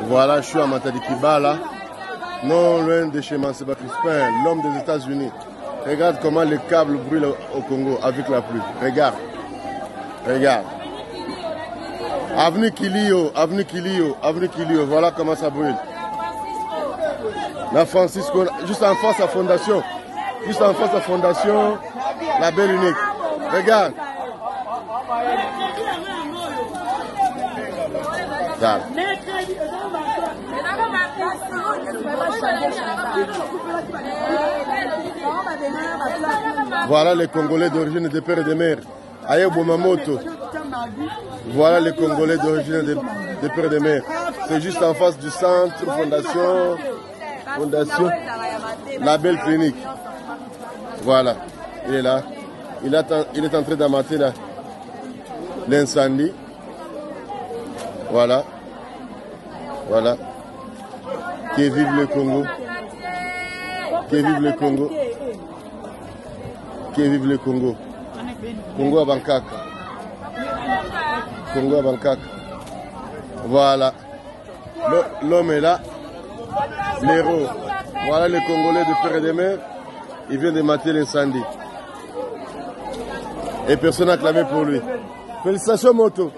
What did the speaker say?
Voilà, je suis à Matadi Kibala, non loin de chez Manseba Crispin, l'homme des États-Unis. Regarde comment les câbles brûlent au Congo avec la pluie. Regarde. Regarde. Avenue Kilio, avenue Kilio, avenue Kilio. Voilà comment ça brûle. La Francisco, juste en face à Fondation. Juste en face à Fondation, la Belle Unique. Regarde. Regarde. Voilà les Congolais d'origine de père et de mère. Aye Bomamoto. Voilà les Congolais d'origine de père et de mère. C'est juste en face du centre, Fondation, la Belle Clinique. Voilà, il est là. Il est en train d'amater l'incendie. Voilà. Voilà. Que vive le Congo. Que vive le Congo. Que vive le Congo. Congo à Bankaka. Congo à Bankaka. Voilà. L'homme est là. L'héros. Voilà les Congolais de père et de mère. Il vient de mater l'incendie. Et personne n'a clamé pour lui. Félicitations Moto.